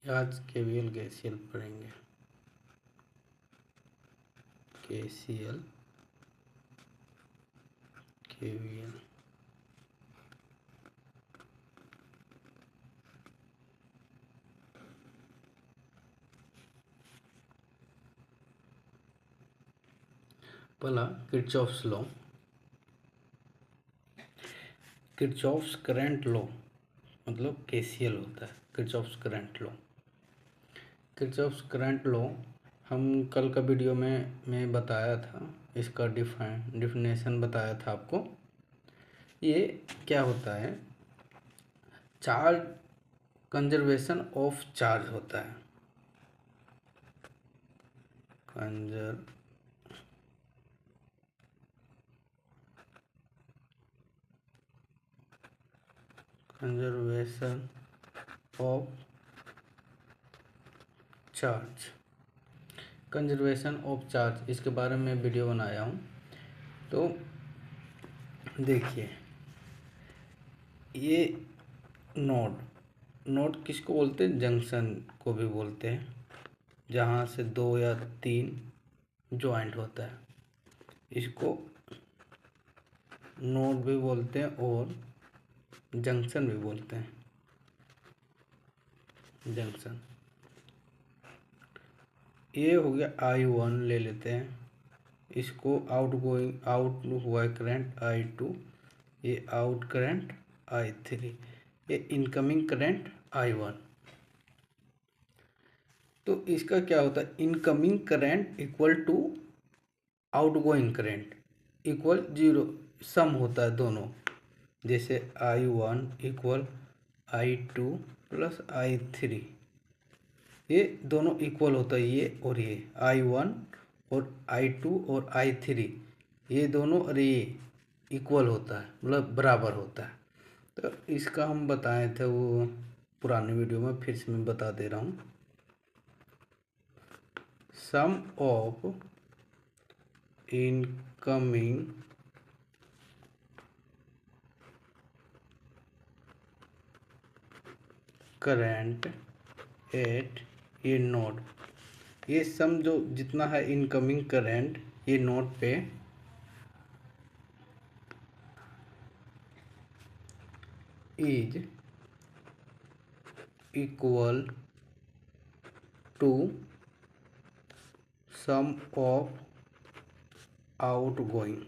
आज KVL KCL पढ़ेंगे। KCL KVL पहला Kirchhoff's law. Kirchhoff's current law मतलब केसीएल होता है। Kirchhoff's current law. Kirchhoff's current law हम कल का वीडियो में मैं बताया था। इसका डिफिनेशन बताया था आपको। ये क्या होता है? चार्ज कंजर्वेशन ऑफ चार्ज होता है। Conservation of charge. Conservation of charge इसके बारे में वीडियो बनाया हूँ। तो देखिए, ये नोड किसको बोलते हैं? जंक्शन को भी बोलते हैं, जहाँ से 2 या 3 जॉइंट होता है। इसको नोड भी बोलते हैं और जंक्शन भी बोलते हैं। जंक्शन ये हो गया I1 ले लेते हैं। इसको आउट हुआ करंट I2, ये आउट करंट I3, ये इनकमिंग करंट I1। तो इसका क्या होता है? Incoming current equal to outgoing current equal 0, sum होता है दोनों। जैसे I1 equal I2 plus I3, ये दोनों इक्वल होता है। ये और ये I1 और I2 और I3 ये दोनों और ये इक्वल होता है, मतलब बराबर होता है। तो इसका हम बताए थे वो पुराने वीडियो में, फिर से मैं बता दे रहा हूँ। Sum of incoming current at ये नोड, ये सम जो जितना है इनकमिंग करंट ये नोड पे is equal to sum of outgoing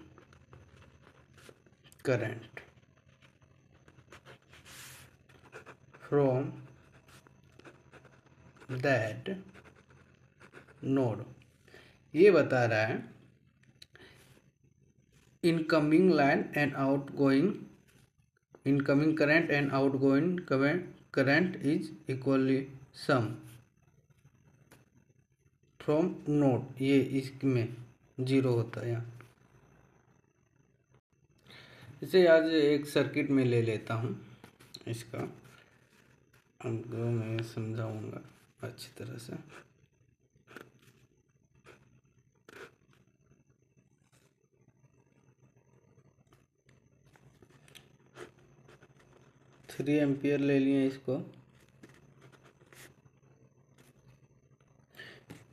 current from that node. ये बता रहा है incoming line and outgoing, incoming current and outgoing current is equally sum from node. ये इसमें 0 होता है यहाँ। इसे आज एक सर्किट में ले लेता हूँ। इसका आपको मैं समझाऊंगा अच्छी तरह से। थ्री एम्पियर ले लिए इसको।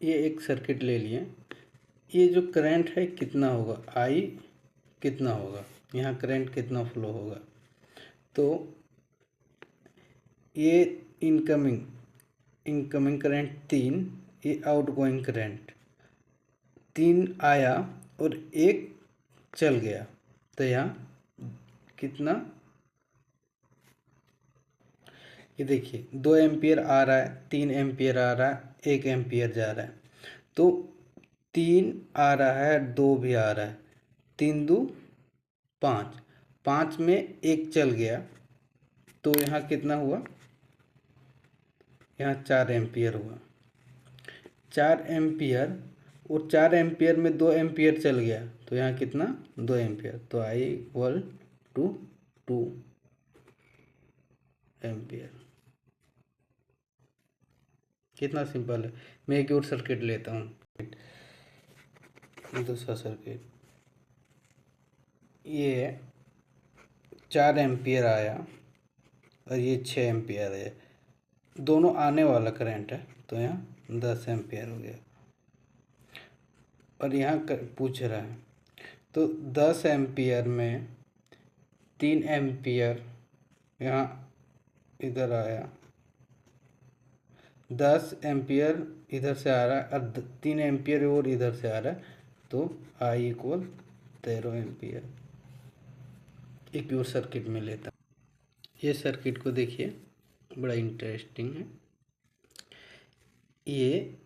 ये एक सर्किट ले लिए। ये जो करंट है कितना होगा? I कितना होगा? यहाँ करंट कितना फ्लो होगा? तो ये इनकमिंग करंट 3, ये आउटगोइंग करंट 3 आया और 1 चल गया। तो यहाँ कितना? ये देखिए 2 एम्पियर आ रहा है, 3 एम्पियर आ रहा है, 1 एम्पियर जा रहा है। तो 3 आ रहा है, 2 भी आ रहा है, 3 2 5, 5 में 1 चल गया। तो यहाँ कितना हुआ? यहाँ 4 एम्पियर हुआ। 4 एम्पियर और 4 एम्पियर में 2 एम्पियर चल गया। तो यहाँ कितना? 2 एम्पियर। तो I इक्वल टू 2 एम्पियर। कितना सिंपल है। मैं एक और सर्किट लेता हूँ, दूसरा सर्किट। ये 4 एम्पियर आया और ये 6 एम्पियर है। दोनों आने वाला करंट है, तो यहाँ 10 एम्पियर हो गया। और यहाँ पूछ रहा है तो 10 एम्पियर में 3 एम्पियर यहाँ इधर आया, 10 एम्पियर इधर से आ रहा है और 3 एम्पियर और इधर से आ रहा है, तो आई इक्वल 13 एम्पियर। एक और सर्किट में लेता, ये सर्किट को देखिए, बड़ा इंटरेस्टिंग है। ये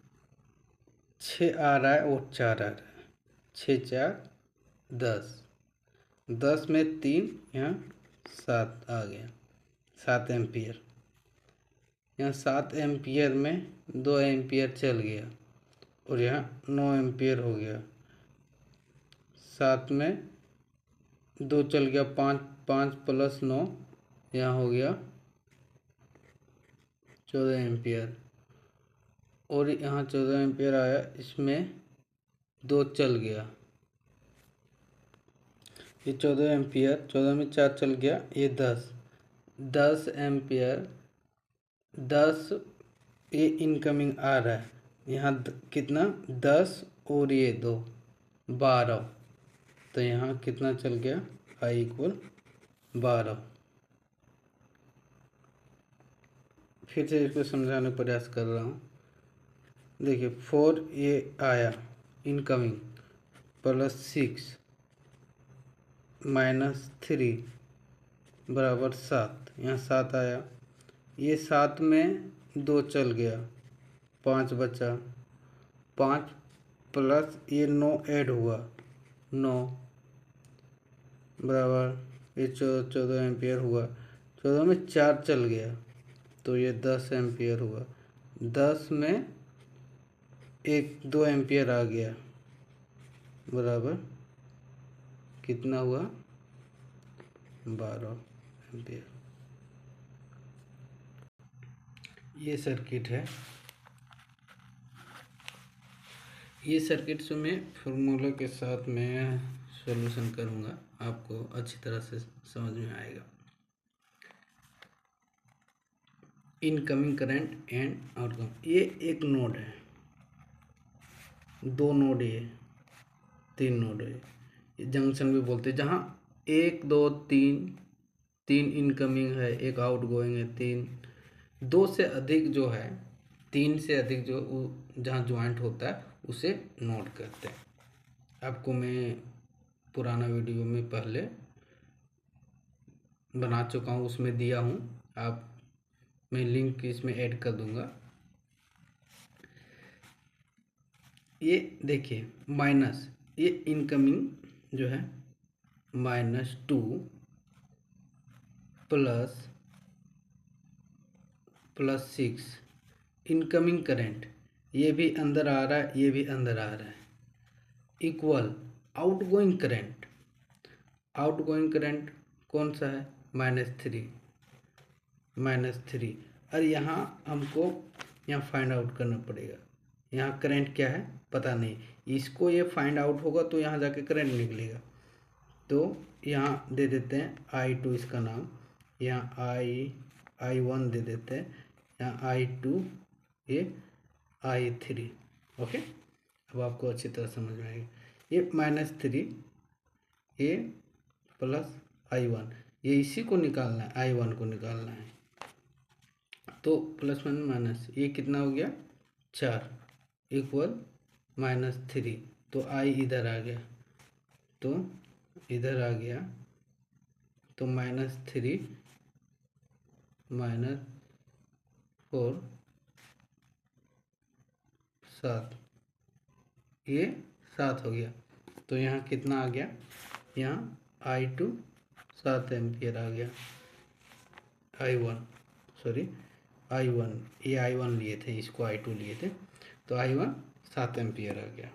6 आ रहा है और 4 आ रहा है, 6 4 10, 10 में 3 यहाँ 7 आ गया, 7 एम्पियर। यहाँ 7 एम्पियर में 2 एम्पियर चल गया और यहाँ 9 एम्पियर हो गया। 7 में 2 चल गया, 5 5 प्लस 9 यहाँ हो गया 14 एम्पियर। और यहाँ 14 एम्पियर आया, इसमें 2 चल गया, ये 14 एम्पियर, 14 में 4 चल गया, ये 10 एम्पियर, 10 ये इनकमिंग आ रहा है। यहाँ कितना 10 और ये 2 12, तो यहाँ कितना चल गया, आई इक्वल 12। फिर से इसको समझाने का प्रयास कर रहा हूँ। देखिए 4 ये आया इनकमिंग, प्लस 6 माइनस 3 बराबर 7, यहाँ 7 आया, ये 7 में 2 चल गया, 5 बचा, 5 प्लस ये 9 ऐड हुआ, 9 बराबर ये 14 एम्पियर हुआ। 14 में 4 चल गया, तो ये 10 एम्पियर हुआ। 10 में 2 एम्पियर आ गया, बराबर कितना हुआ, 12 एम्पियर। ये सर्किट है। ये सर्किट से मैं फॉर्मूला के साथ मैं सॉल्यूशन करूँगा, आपको अच्छी तरह से समझ में आएगा। इनकमिंग करंट एंड आउटकम, ये एक नोड है, 2 नोड, ये 3 नोड है, ये जंक्शन भी बोलते हैं, जहाँ 1 2 3 इनकमिंग है, एक आउट गोइंग है, 3 2 से अधिक जो है, 3 से अधिक जो जहाँ ज्वाइंट होता है उसे नोड कहते हैं। आपको मैं पुराना वीडियो में पहले बना चुका हूँ, उसमें दिया हूँ, आप मैं लिंक इसमें ऐड कर दूंगा। ये देखिए माइनस, ये इनकमिंग जो है -2 प्लस 6 इनकमिंग करंट, ये भी अंदर आ रहा है, ये भी अंदर आ रहा है, equal outgoing current. Outgoing current कौन सा है, -3। और यहाँ हमको यहाँ फाइंड आउट करना पड़ेगा। यहाँ करंट क्या है पता नहीं, इसको ये फाइंड आउट होगा तो यहाँ जाके करंट निकलेगा। तो यहाँ दे देते हैं I2 इसका नाम, यहाँ I1 दे देते हैं, यहाँ I2, ये I3। ओके, अब आपको अच्छी तरह समझ में आएगी। ये -3 ये प्लस I1, ये इसी को निकालना है, I1 को निकालना है। तो प्लस माइनस ये कितना हो गया, 4 इक्वल -3, तो I इधर आ गया, तो इधर आ गया, तो -3 -4 7, ये 7 हो गया। तो यहाँ कितना आ गया, यहाँ I2 7 एम्पियर आ गया, I1 ये I1 लिए थे, इसको I2 लिए थे, तो I1 7 एम्पियर आ गया।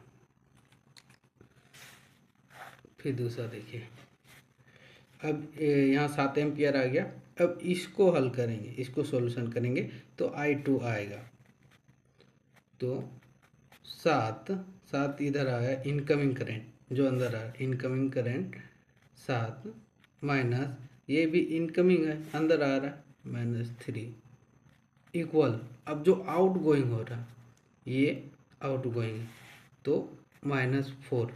फिर दूसरा देखिए, अब यहाँ 7 एम्पियर आ गया। अब इसको हल करेंगे, इसको सॉल्यूशन करेंगे तो I2 आएगा, तो 7 इधर आया, इनकमिंग करंट जो अंदर आ रहा है, इनकमिंग करंट 7 माइनस ये भी इनकमिंग है, अंदर आ रहा है, -3 इक्वल, अब जो आउट गोइंग हो रहा ये आउट गोइंग, तो -4।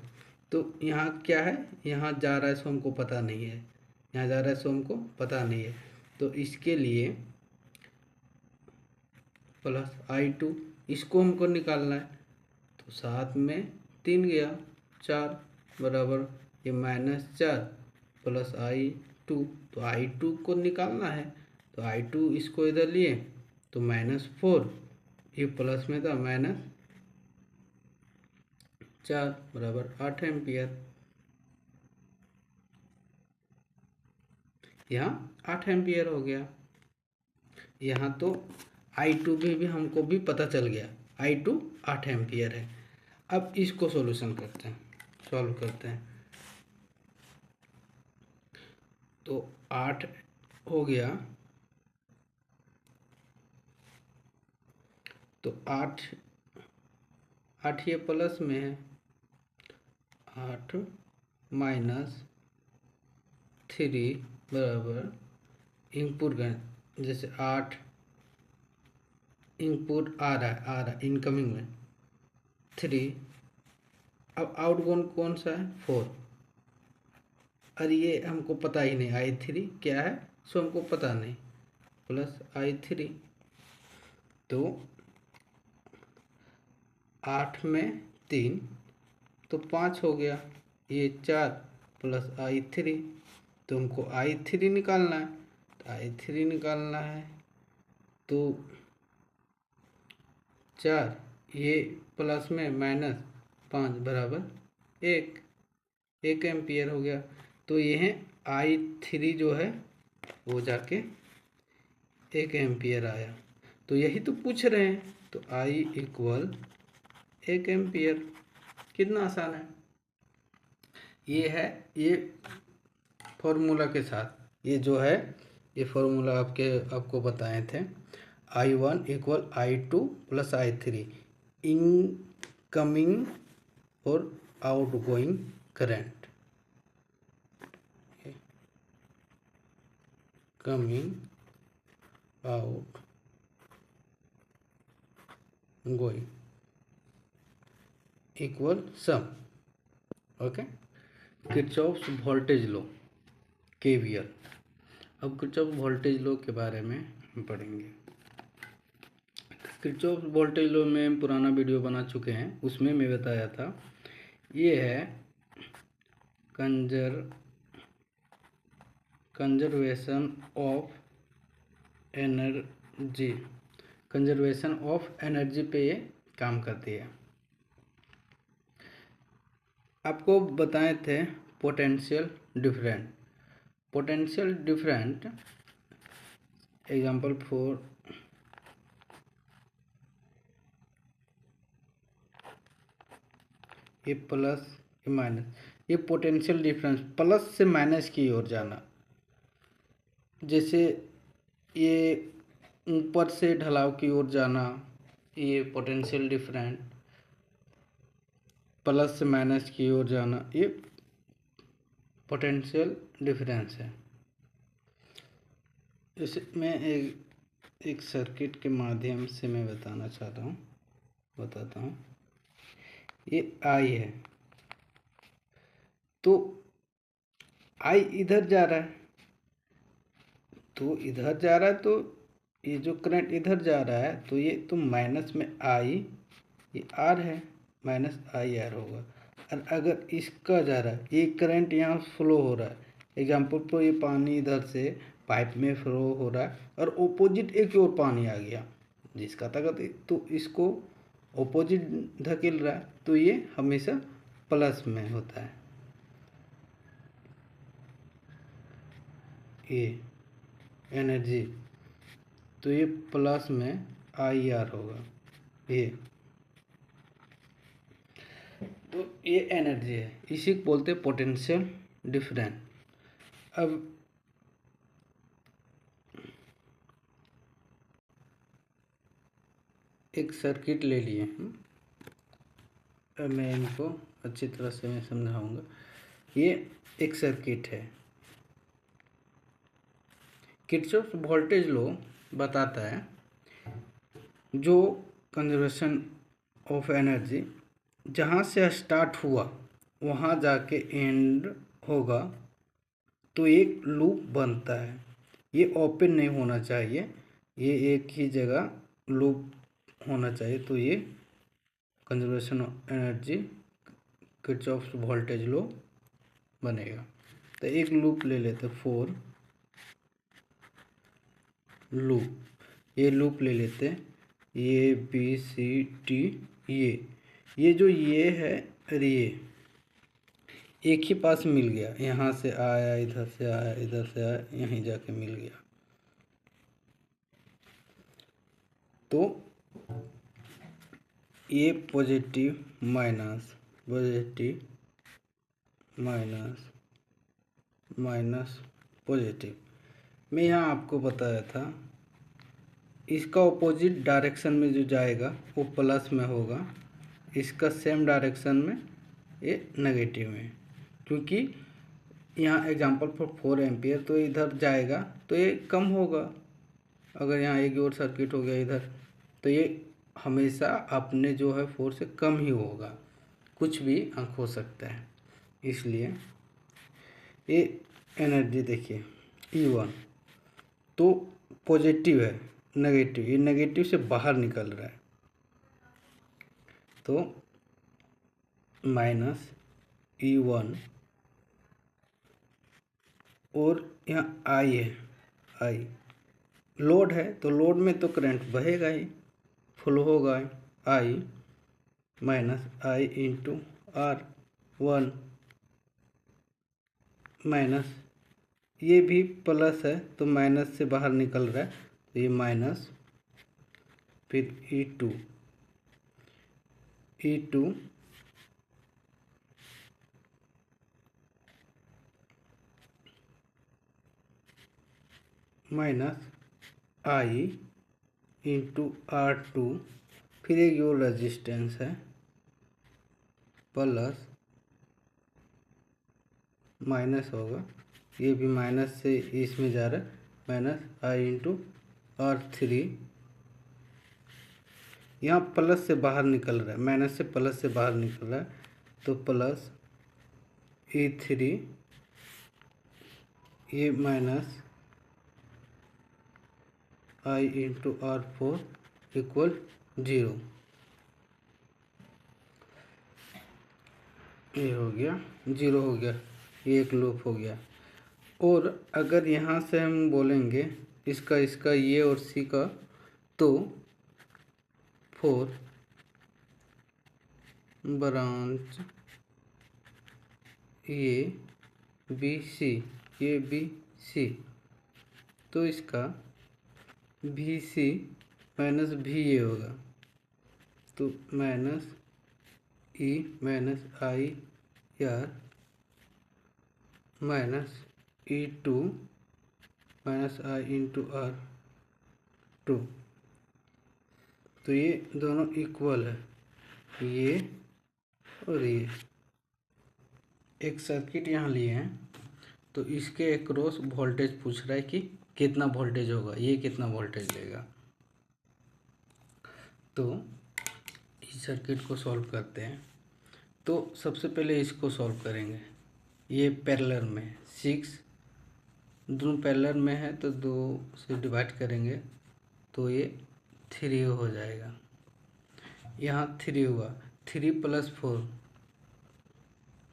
तो यहाँ क्या है, यहाँ जा रहा है सो हमको पता नहीं है, यहाँ जा रहा है सो हमको पता नहीं है, तो इसके लिए +i2 इसको हमको निकालना है। तो साथ में 3 गया 4 बराबर ये -4 +i2, तो i2 को निकालना है, तो i2 इसको इधर लिए तो -4, ये प्लस में था -4 बराबर 8 एम्पियर। यहाँ 8 एम्पियर हो गया। यहाँ तो i2 भी हमको भी पता चल गया, i2 8 एम्पियर है। अब इसको सॉल्यूशन करते हैं, सॉल्व करते हैं। तो 8 हो गया, तो 8 ये प्लस में है, 8 -3 बराबर इनपुट का, जैसे 8 इनपुट आ रहा है इनकमिंग में 3, अब आउटगोइंग कौन सा है 4, और ये हमको पता ही नहीं i3 क्या है, सो हमको पता नहीं, +i3, तो 8 में 3 तो 5 हो गया, ये 4 +i3, तो हमको i3 निकालना है, तो i3 निकालना है तो 4 ये प्लस में -5 बराबर 1 एम्पियर हो गया। तो ये है i3 जो है वो जाके 1 एम्पियर आया। तो यही तो पूछ रहे हैं, तो i = 1 एम्पियर। कितना आसान है, ये है, ये फॉर्मूला के साथ, ये जो है ये फॉर्मूला आपको बताए थे, i1 = i2 + i3 इनकमिंग और outgoing current, coming out going equal सम। Okay, Kirchhoff's voltage law, KVL। अब किरचॉफ वोल्टेज लॉ के बारे में हम पढ़ेंगे। किरचॉफ वोल्टेज लॉ में पुराना वीडियो बना चुके हैं, उसमें मैं बताया था, ये है conservation of energy, conservation of energy पे ये काम करती है। आपको बताए थे पोटेंशियल डिफरेंट एग्जांपल फॉर ये प्लस ये माइनस, ये पोटेंशियल डिफरेंस प्लस से माइनस की ओर जाना, जैसे ये ऊपर से ढलाव की ओर जाना, ये पोटेंशियल डिफरेंट, प्लस से माइनस की ओर जाना, ये पोटेंशियल डिफरेंस है। जैसे मैं एक सर्किट के माध्यम से मैं बताता हूँ, ये I है, तो I इधर जा रहा है, तो इधर जा रहा है, तो ये जो करंट इधर जा रहा है, तो ये तो माइनस में I, ये R है, -IR होगा। और अगर इसका जा रहा है, ये करंट यहाँ फ्लो हो रहा है, एग्जाम्पल पर ये पानी इधर से पाइप में फ्लो हो रहा है और ओपोजिट एक और पानी आ गया जिसका ताकत, तो इसको ओपोजिट धकेल रहा है, तो ये हमेशा प्लस में होता है। ये एनर्जी, तो ये प्लस में IR होगा, ये तो ये एनर्जी है, इसी को बोलते हैं पोटेंशियल डिफरेंस। अब एक सर्किट ले लिए हम, अब मैं इनको अच्छी तरह से मैं समझाऊंगा। ये एक सर्किट है, किरचॉफ वोल्टेज लॉ बताता है जो कंजर्वेशन ऑफ एनर्जी जहाँ से स्टार्ट हुआ वहाँ जाके एंड होगा, तो एक लूप बनता है। ये ओपन नहीं होना चाहिए, ये एक ही जगह लूप होना चाहिए। तो ये conservation of energy Kirchhoff's voltage law बनेगा। तो एक लूप ले लेते, फोर लूप, ये लूप ले लेते, ये बी सी टी, ये जो ये है और ये एक ही पास मिल गया, यहाँ से आया, इधर से आया, इधर से आया, यहीं जाके मिल गया। तो ये positive minus, positive minus, minus positive. मैं यहाँ आपको बताया था, इसका ऑपोजिट डायरेक्शन में जो जाएगा वो प्लस में होगा, इसका सेम डायरेक्शन में ये नेगेटिव में। क्योंकि यहाँ एग्जांपल फॉर 4 एम्पियर, तो इधर जाएगा तो ये कम होगा। अगर यहाँ एक और सर्किट हो गया इधर, तो ये हमेशा अपने जो है 4 से कम ही होगा, कुछ भी अंक हो सकता है। इसलिए ये एनर्जी देखिए E1 तो पॉजिटिव है, नेगेटिव, ये नेगेटिव से बाहर निकल रहा है, तो माइनस E1, और यहाँ आई है, आई लोड है, तो लोड में तो करंट बहेगा ही, फ्लो होगा, आई माइनस आई इंटू R1 माइनस, ये भी प्लस है तो माइनस से बाहर निकल रहा है, तो ये माइनस, फिर E2 माइनस आई इंटू R2, फिर एक जो रेजिस्टेंस है प्लस माइनस होगा, ये भी माइनस से इसमें जा रहा है, माइनस आई इंटू R3, यहाँ प्लस से बाहर निकल रहा है, माइनस से प्लस से बाहर निकल रहा है, तो प्लस E3, ये माइनस आई इंटू R4 इक्वल 0। ये हो गया 0 हो गया, ये एक लूप हो गया। और अगर यहाँ से हम बोलेंगे इसका ये और सी का, तो 4 ब्रांच ये बी सी, तो इसका भी सी माइनस भी ये होगा, तो minus E minus I R minus E2 minus I into R2। तो ये दोनों इक्वल है, ये और ये। एक सर्किट यहाँ लिए हैं, तो इसके अक्रॉस वोल्टेज पूछ रहा है कि कितना वोल्टेज होगा, ये कितना वोल्टेज लेगा। तो इस सर्किट को सॉल्व करते हैं। तो सबसे पहले इसको सॉल्व करेंगे, ये पैरेलल में 6 दोनों पैरेलल में है, तो 2 से डिवाइड करेंगे तो ये 3 हो जाएगा। यहाँ 3 हुआ, 3 + 4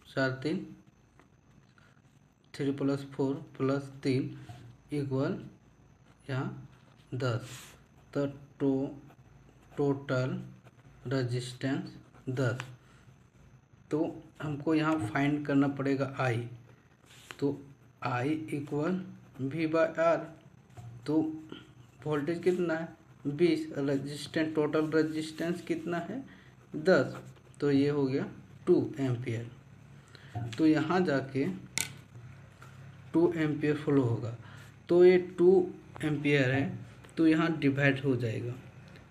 4 3, 3 + 4 + 3 इक्वल यहाँ 10, तो टोटल रेजिस्टेंस 10। तो हमको यहाँ फाइंड करना पड़ेगा आई, तो आई इक्वल V/R, तो वोल्टेज कितना है 20, रेजिस्टेंस टोटल रेजिस्टेंस कितना है 10, तो ये हो गया 2 एम्पियर। तो यहाँ जाके 2 एम्पियर फ्लो होगा, तो ये 2 एम्पियर है, तो यहाँ डिवाइड हो जाएगा,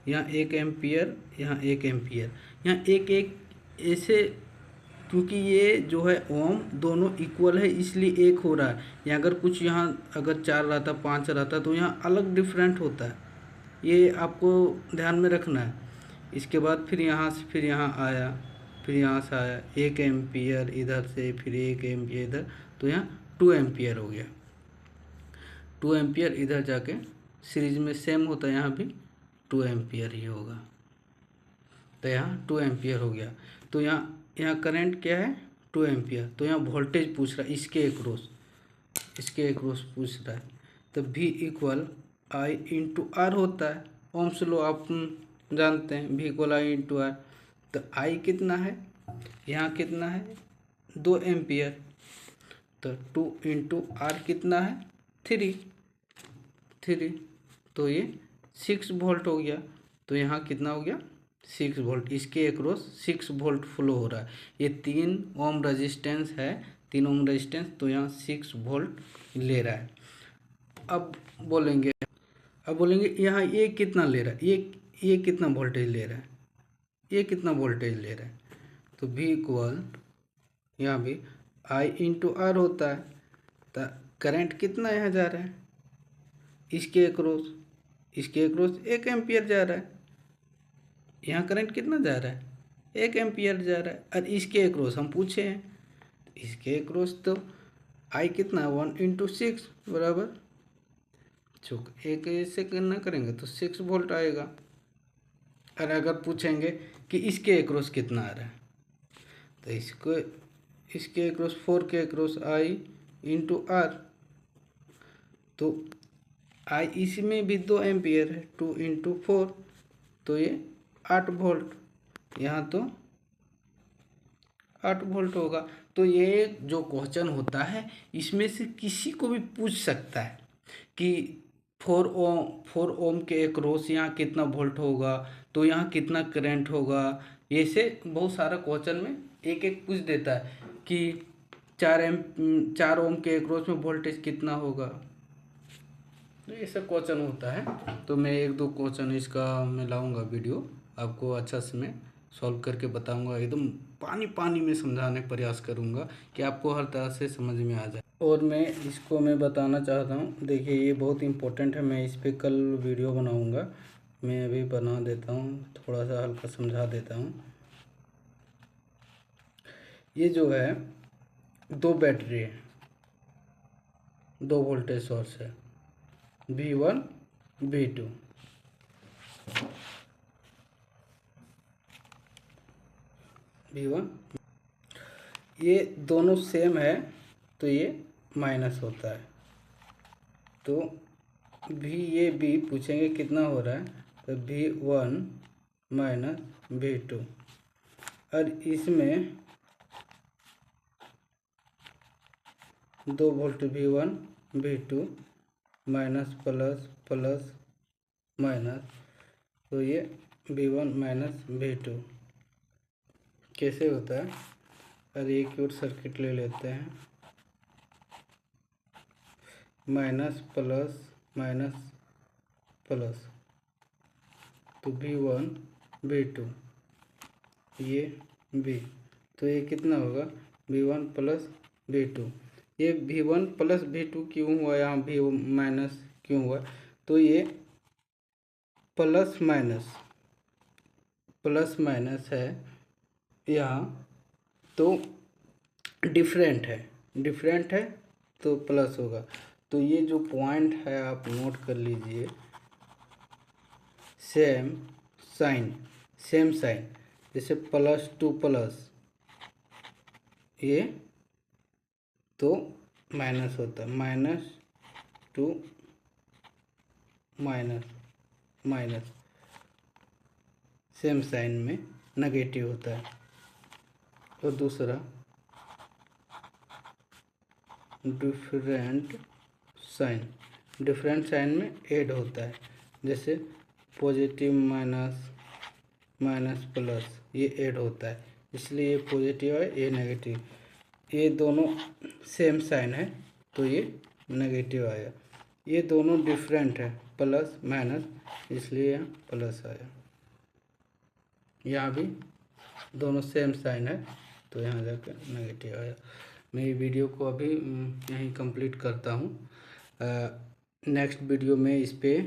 यहाँ 1 एम्पियर, यहाँ 1 एम्पियर, यहाँ एक ऐसे, क्योंकि ये जो है ओम दोनों इक्वल है इसलिए 1 हो रहा है। या अगर कुछ यहाँ अगर 4 रहता 5 रहता तो यहाँ अलग डिफरेंट होता है, ये आपको ध्यान में रखना है। इसके बाद फिर यहाँ से फिर यहाँ आया, फिर यहाँ से आया 1 एम्पियर इधर से, फिर 1 एम्पियर इधर, तो यहाँ 2 एम्पियर हो गया। 2 एम्पियर इधर जाके सीरीज में सेम होता है, यहाँ भी 2 एम्पियर ही होगा, तो यहाँ 2 एम्पियर हो गया। तो यहाँ करंट क्या है 2 एम्पियर। तो यहाँ वोल्टेज पूछ रहा है इसके एक्रॉस पूछ रहा है। तो V equal I into R होता है। ओम्स लॉ आप जानते हैं, V equal I into R. तो I कितना है, यहाँ कितना है 2 एम्पियर, तो 2 इंटू आर कितना है 3, तो ये 6 वोल्ट हो गया। तो यहाँ कितना हो गया 6 वोल्ट, इसके एक्रॉस 6 वोल्ट फ्लो हो रहा है। ये 3 ओम रेजिस्टेंस है, 3 ओम रेजिस्टेंस, तो यहाँ 6 वोल्ट ले रहा है। अब बोलेंगे यहाँ ये कितना ले रहा है, ये कितना वोल्टेज ले रहा है, ये कितना वोल्टेज ले रहा है। तो V इक्वल यहाँ भी I इंटू आर होता है। तो करंट कितना यहाँ जा रहा है इसके एक्रॉस 1 एम्पियर जा रहा है। यहाँ करंट कितना जा रहा है 1 एम्पियर जा रहा है। और इसके एक्रॉस हम पूछे हैं, इसके एक्रॉस तो I कितना 1 इंटू 6 बराबर, चूक एक ऐसे करना करेंगे तो 6 वोल्ट आएगा। और अगर पूछेंगे कि इसके एक्रॉस कितना आ रहा है, तो इसके एक्रॉस 4 के एक्रॉस I इंटू आर, तो I इसमें भी 2 एम्पियर है, 2 इंटू 4, तो ये 8 वोल्ट, यहाँ तो 8 वोल्ट होगा। तो ये जो क्वेश्चन होता है इसमें से किसी को भी पूछ सकता है कि 4 ओम के एक्रॉस यहाँ कितना वोल्ट होगा, तो यहाँ कितना करंट होगा। ये से बहुत सारा क्वेश्चन में एक एक पूछ देता है कि 4 ओम के एक्रॉस में वोल्टेज कितना होगा। तो ये सब क्वेश्चन होता है। तो मैं 1-2 क्वेश्चन इसका मैं लाऊंगा वीडियो, आपको अच्छा से मैं सॉल्व करके बताऊंगा, एकदम पानी में समझाने का प्रयास करूंगा कि आपको हर तरह से समझ में आ जाए। और मैं बताना चाहता हूँ, देखिए ये बहुत इम्पोर्टेंट है, मैं इस पर कल वीडियो बनाऊंगा। मैं अभी बना देता हूँ, थोड़ा सा हल्का समझा देता हूँ। ये जो है 2 बैटरी है, 2 वोल्टेज सोर्स है V1 V2। V1 ये दोनों सेम है, तो ये माइनस होता है। तो ये भी पूछेंगे कितना हो रहा है, तो V1 माइनस V2। और इसमें 2 volt V1 V2 minus plus plus minus, तो ये V1 माइनस V2 कैसे होता है। और एक और सर्किट ले लेते हैं, माइनस प्लस माइनस प्लस, तो V1 V2 ये V, तो ये कितना होगा V1 प्लस V2। ये V1 प्लस V2 क्यों हुआ, यहाँ V माइनस क्यों हुआ, तो ये प्लस माइनस है यहाँ, तो डिफरेंट है तो प्लस होगा। तो ये जो पॉइंट है आप नोट कर लीजिए, सेम साइन, जैसे प्लस टू प्लस ये तो माइनस होता है, minus two minus same sign में नेगेटिव होता है। और दूसरा डिफरेंट साइन में ऐड होता है, जैसे पॉजिटिव माइनस प्लस ये ऐड होता है, इसलिए ये पॉजिटिव है ये नेगेटिव। ये दोनों सेम साइन है तो ये नेगेटिव आया। ये दोनों डिफरेंट है प्लस माइनस, इसलिए यहाँ प्लस आया। यहाँ भी दोनों सेम साइन है तो यहाँ जाकर नेगेटिव आया। मैं ये वीडियो को अभी यहीं कंप्लीट करता हूँ। नेक्स्ट वीडियो में इस पे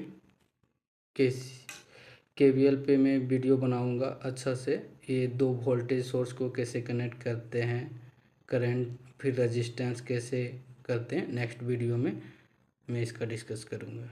केवीएल पे मैं वीडियो बनाऊंगा अच्छा से, ये 2 वोल्टेज सोर्स को कैसे कनेक्ट करते हैं, करंट फिर रेजिस्टेंस कैसे करते हैं, नेक्स्ट वीडियो में मैं इसका डिस्कस करूंगा।